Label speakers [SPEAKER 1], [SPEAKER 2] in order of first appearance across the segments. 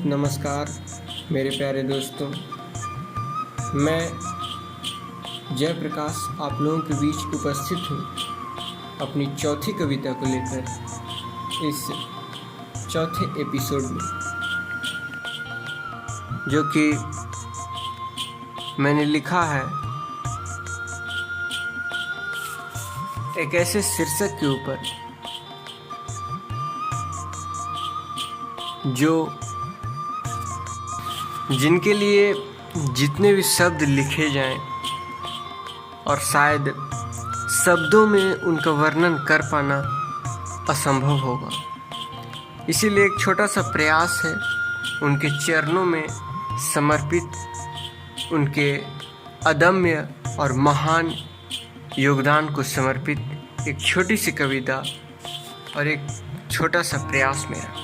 [SPEAKER 1] नमस्कार मेरे प्यारे दोस्तों। मैं जयप्रकाश आप लोगों के बीच उपस्थित हूँ अपनी चौथी कविता को लेकर इस चौथे एपिसोड में, जो कि मैंने लिखा है एक ऐसे शीर्षक के ऊपर जिनके लिए जितने भी शब्द लिखे जाएं और शायद शब्दों में उनका वर्णन कर पाना असंभव होगा, इसीलिए एक छोटा सा प्रयास है उनके चरणों में समर्पित, उनके अदम्य और महान योगदान को समर्पित एक छोटी सी कविता और एक छोटा सा प्रयास मेरा।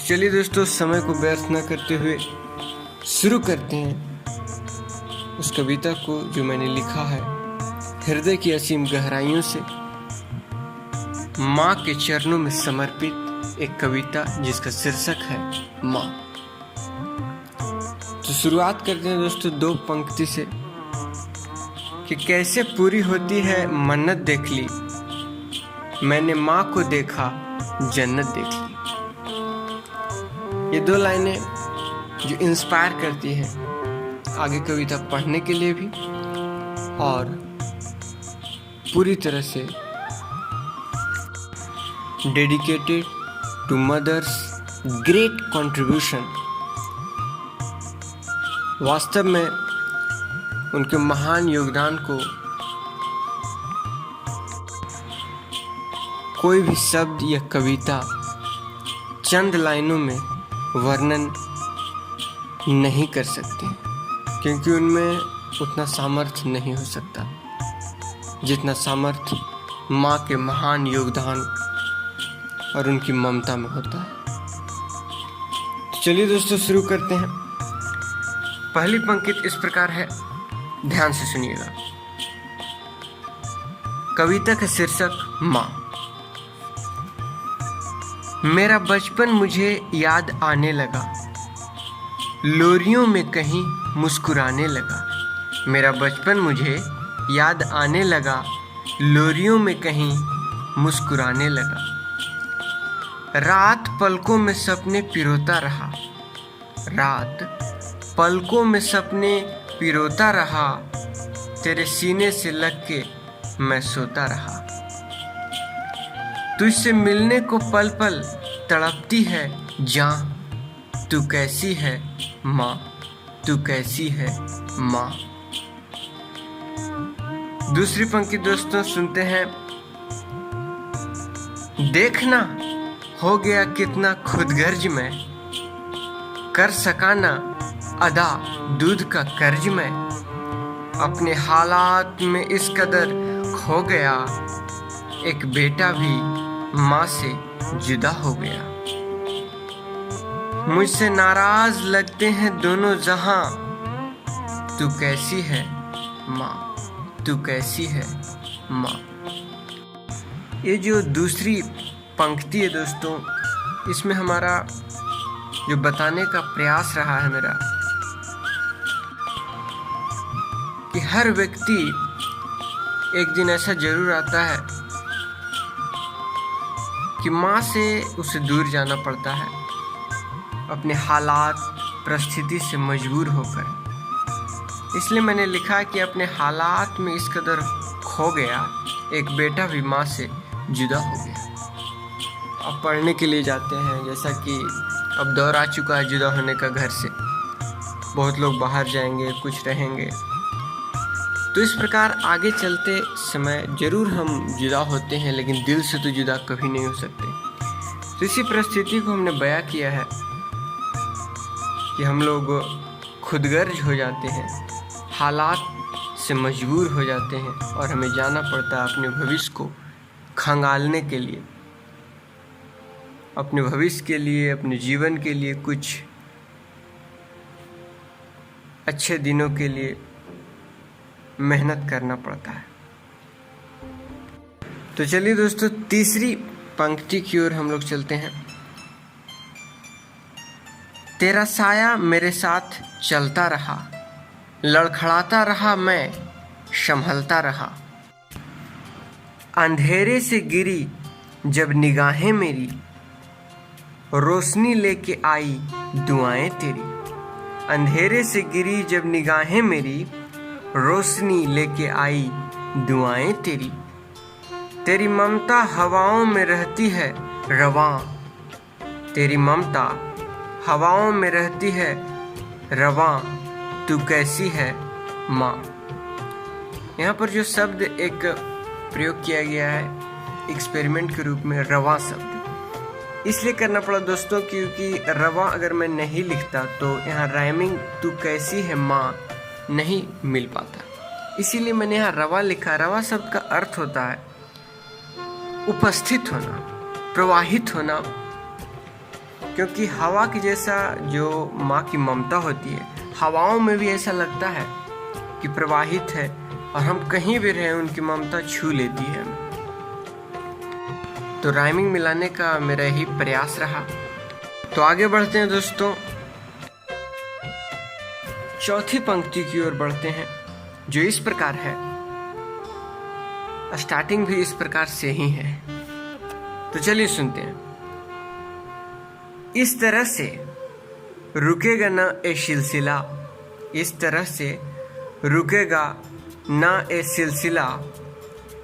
[SPEAKER 1] चलिए दोस्तों, समय को व्यर्थ न करते हुए शुरू करते हैं उस कविता को जो मैंने लिखा है हृदय की असीम गहराइयों से माँ के चरणों में समर्पित एक कविता जिसका शीर्षक है माँ। तो शुरुआत करते हैं दोस्तों दो पंक्ति से कि कैसे पूरी होती है मन्नत देख ली, मैंने माँ को देखा जन्नत देख ली। ये दो लाइनें जो इंस्पायर करती हैं आगे कविता पढ़ने के लिए भी और पूरी तरह से dedicated to mother's great contribution. वास्तव में उनके महान योगदान को कोई भी शब्द या कविता चंद लाइनों में वर्णन नहीं कर सकते, क्योंकि उनमें उतना सामर्थ्य नहीं हो सकता जितना सामर्थ्य माँ के महान योगदान और उनकी ममता में होता है। तो चलिए दोस्तों शुरू करते हैं। पहली पंक्ति इस प्रकार है, ध्यान से सुनिएगा। कविता का शीर्षक माँ। मेरा बचपन मुझे याद आने लगा, लोरियों में कहीं मुस्कुराने लगा। मेरा बचपन मुझे याद आने लगा, लोरियों में कहीं मुस्कुराने लगा। रात पलकों में सपने पिरोता रहा, रात पलकों में सपने पिरोता रहा, तेरे सीने से लग के मैं सोता रहा। तुझसे मिलने को पल पल तड़पती है जान, तू कैसी है माँ, तू कैसी है माँ। दूसरी पंक्ति दोस्तों सुनते हैं। देखना हो गया कितना खुदगर्ज मैं, कर सका ना अदा दूध का कर्ज मैं। अपने हालात में इस कदर खो गया, एक बेटा भी माँ से जुदा हो गया। मुझसे नाराज लगते हैं दोनों जहां, तू कैसी है माँ, तू कैसी है माँ। ये जो दूसरी पंक्ति है दोस्तों, इसमें हमारा जो बताने का प्रयास रहा है मेरा कि हर व्यक्ति एक दिन ऐसा जरूर आता है कि माँ से उसे दूर जाना पड़ता है, अपने हालात परिस्थिति से मजबूर होकर। इसलिए मैंने लिखा कि अपने हालात में इस कदर खो गया, एक बेटा भी माँ से जुदा हो गया। अब पढ़ने के लिए जाते हैं, जैसा कि अब दौर आ चुका है जुदा होने का घर से। बहुत लोग बाहर जाएंगे, कुछ रहेंगे, तो इस प्रकार आगे चलते समय जरूर हम जुदा होते हैं, लेकिन दिल से तो जुदा कभी नहीं हो सकते। तो इसी परिस्थिति को हमने बयां किया है कि हम लोग खुदगर्ज हो जाते हैं, हालात से मजबूर हो जाते हैं और हमें जाना पड़ता है अपने भविष्य को खंगालने के लिए, अपने भविष्य के लिए, अपने जीवन के लिए, कुछ अच्छे दिनों के लिए मेहनत करना पड़ता है। तो चलिए दोस्तों तीसरी पंक्ति की ओर हम लोग चलते हैं। तेरा साया मेरे साथ चलता रहा, लड़खड़ाता रहा मैं, संभलता रहा। अंधेरे से गिरी जब निगाहें मेरी, रोशनी लेके आई दुआएं तेरी। अंधेरे से गिरी जब निगाहें मेरी, रोशनी लेके आई दुआएं तेरी। तेरी ममता हवाओं में रहती है रवां, तेरी ममता हवाओं में रहती है रवां, तू कैसी है माँ। यहाँ पर जो शब्द एक प्रयोग किया गया है एक्सपेरिमेंट के रूप में, रवां शब्द इसलिए करना पड़ा दोस्तों क्योंकि रवां अगर मैं नहीं लिखता तो यहाँ राइमिंग तू कैसी है माँ नहीं मिल पाता, इसीलिए मैंने यहाँ रवां लिखा। रवां शब्द का अर्थ होता है उपस्थित होना, प्रवाहित होना, क्योंकि हवा की जैसा जो माँ की ममता होती है, हवाओं में भी ऐसा लगता है कि प्रवाहित है और हम कहीं भी रहें उनकी ममता छू लेती है। तो राइमिंग मिलाने का मेरा यही प्रयास रहा। तो आगे बढ़ते हैं दोस्तों, चौथी पंक्ति की ओर बढ़ते हैं जो इस प्रकार है। स्टार्टिंग भी इस प्रकार से ही है, तो चलिए सुनते हैं। इस तरह से रुकेगा ना ए सिलसिला, इस तरह से रुकेगा ना ए सिलसिला,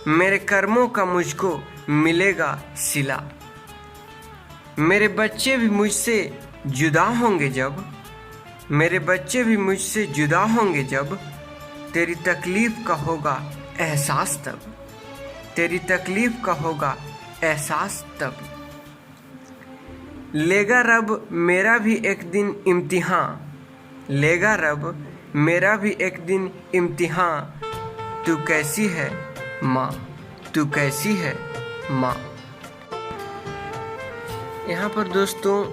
[SPEAKER 1] मेरे कर्मों का मुझको मिलेगा सिला। मेरे बच्चे भी मुझसे जुदा होंगे जब, मेरे बच्चे भी मुझसे जुदा होंगे जब, तेरी तकलीफ का होगा एहसास तब, तेरी तकलीफ का होगा एहसास तब। लेगा रब मेरा भी एक दिन इम्तिहान, लेगा रब मेरा भी एक दिन इम्तिहान, तू कैसी है माँ, तू कैसी है माँ। यहाँ पर दोस्तों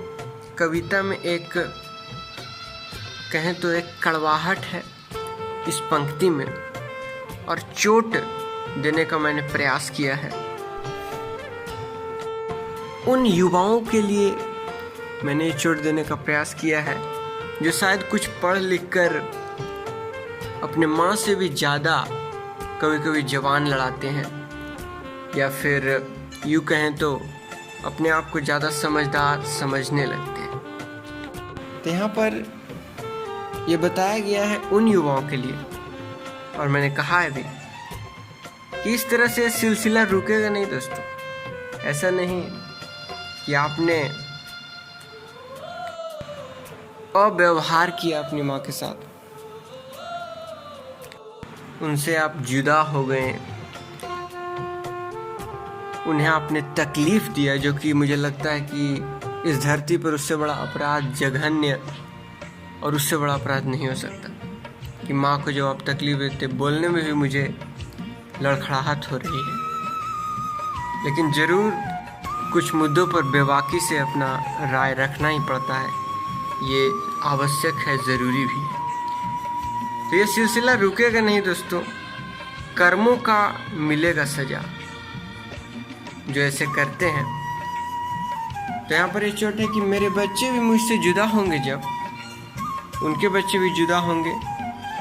[SPEAKER 1] कविता में एक कहें तो एक कड़वाहट है इस पंक्ति में, और चोट देने का मैंने प्रयास किया है। उन युवाओं के लिए मैंने चोट देने का प्रयास किया है जो शायद कुछ पढ़ लिख कर अपने माँ से भी ज़्यादा कभी कभी जवान लड़ाते हैं, या फिर यूँ कहें तो अपने आप को ज़्यादा समझदार समझने लगते हैं। तो यहाँ पर ये बताया गया है उन युवाओं के लिए, और मैंने कहा है भी कि इस तरह से सिलसिला रुकेगा नहीं दोस्तों। ऐसा नहीं कि आपने अव्यवहार किया अपनी माँ के साथ, उनसे आप जुदा हो गए, उन्हें आपने तकलीफ दिया, जो कि मुझे लगता है कि इस धरती पर उससे बड़ा अपराध, जघन्य और उससे बड़ा अपराध नहीं हो सकता कि माँ को जब आप तकलीफ देते। बोलने में भी मुझे लड़खड़ाहट हो रही है, लेकिन ज़रूर कुछ मुद्दों पर बेबाकी से अपना राय रखना ही पड़ता है, ये आवश्यक है, ज़रूरी भी है। तो ये सिलसिला रुकेगा नहीं दोस्तों, कर्मों का मिलेगा सजा जो ऐसे करते हैं। तो यहाँ पर ये चोट है कि मेरे बच्चे भी मुझसे जुदा होंगे जब, उनके बच्चे भी जुदा होंगे,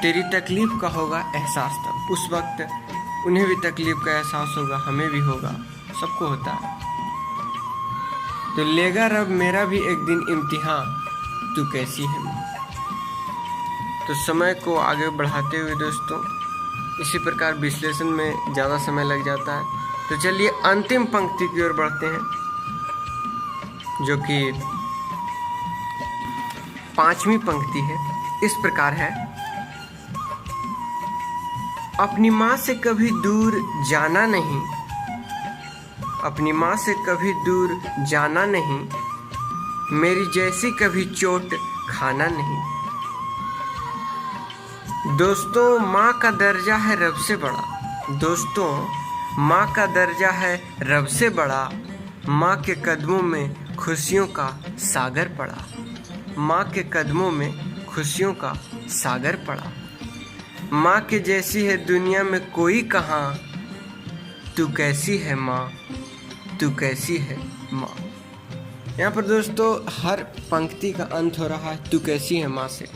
[SPEAKER 1] तेरी तकलीफ का होगा एहसास तब। उस वक्त उन्हें भी तकलीफ का एहसास होगा, हमें भी होगा, सबको होता है। तो लेगा रब मेरा भी एक दिन इम्तिहान, तू कैसी है माँ। तो समय को आगे बढ़ाते हुए दोस्तों इसी प्रकार विश्लेषण में ज़्यादा समय लग जाता है। तो चलिए अंतिम पंक्ति की ओर बढ़ते हैं जो कि 5वीं पंक्ति है। इस प्रकार है, अपनी माँ से कभी दूर जाना नहीं, अपनी माँ से कभी दूर जाना नहीं, मेरी जैसी कभी चोट खाना नहीं। दोस्तों माँ का दर्जा है रब से बड़ा, दोस्तों माँ का दर्जा है रब से बड़ा, माँ के कदमों में खुशियों का सागर पड़ा, माँ के कदमों में खुशियों का सागर पड़ा। माँ के जैसी है दुनिया में कोई कहाँ, तू कैसी है माँ, तू कैसी है माँ। यहाँ पर दोस्तों हर पंक्ति का अंत हो रहा है तू कैसी है माँ से।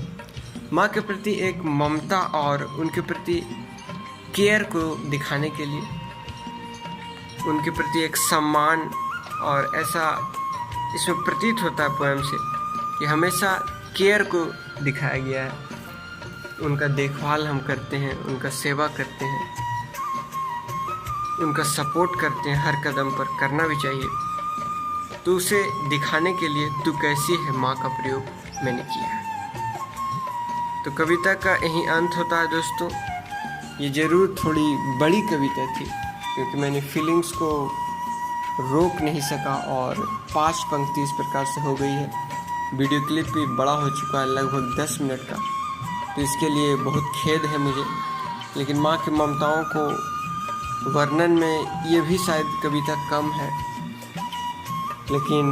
[SPEAKER 1] माँ के प्रति एक ममता और उनके प्रति केयर को दिखाने के लिए, उनके प्रति एक सम्मान, और ऐसा इसमें प्रतीत होता है पोएम से कि हमेशा केयर को दिखाया गया है। उनका देखभाल हम करते हैं, उनका सेवा करते हैं, उनका सपोर्ट करते हैं, हर कदम पर करना भी चाहिए। तो उसे दिखाने के लिए तू कैसी है माँ का प्रयोग मैंने किया है। तो कविता का यही अंत होता है दोस्तों। ये ज़रूर थोड़ी बड़ी कविता थी क्योंकि मैंने फीलिंग्स को रोक नहीं सका और 5 पंक्ति इस प्रकार से हो गई है। वीडियो क्लिप भी बड़ा हो चुका है, लगभग 10 मिनट का, तो इसके लिए बहुत खेद है मुझे। लेकिन माँ की ममताओं को वर्णन में ये भी शायद कविता कम है, लेकिन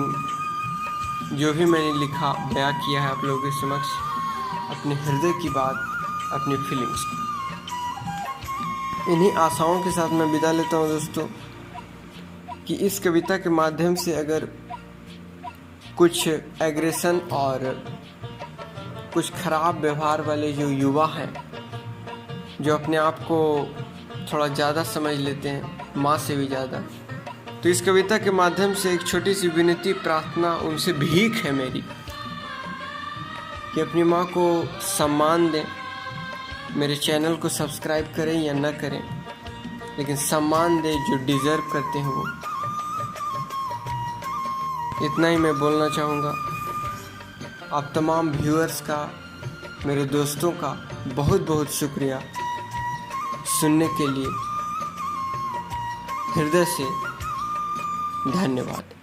[SPEAKER 1] जो भी मैंने लिखा बयां किया है आप लोगों के समक्ष अपने हृदय की बात, अपनी फीलिंग्स को। इन्हीं आशाओं के साथ मैं विदा लेता हूँ दोस्तों कि इस कविता के माध्यम से अगर कुछ एग्रेशन और कुछ खराब व्यवहार वाले जो युवा हैं, जो अपने आप को थोड़ा ज़्यादा समझ लेते हैं, माँ से भी ज़्यादा, तो इस कविता के माध्यम से एक छोटी सी विनती, प्रार्थना, उनसे भीख है मेरी कि अपनी माँ को सम्मान दें। मेरे चैनल को सब्सक्राइब करें या न करें, लेकिन सम्मान दें जो डिज़र्व करते हैं वो। इतना ही मैं बोलना चाहूँगा। आप तमाम व्यूअर्स का, मेरे दोस्तों का बहुत बहुत शुक्रिया सुनने के लिए। हृदय से धन्यवाद।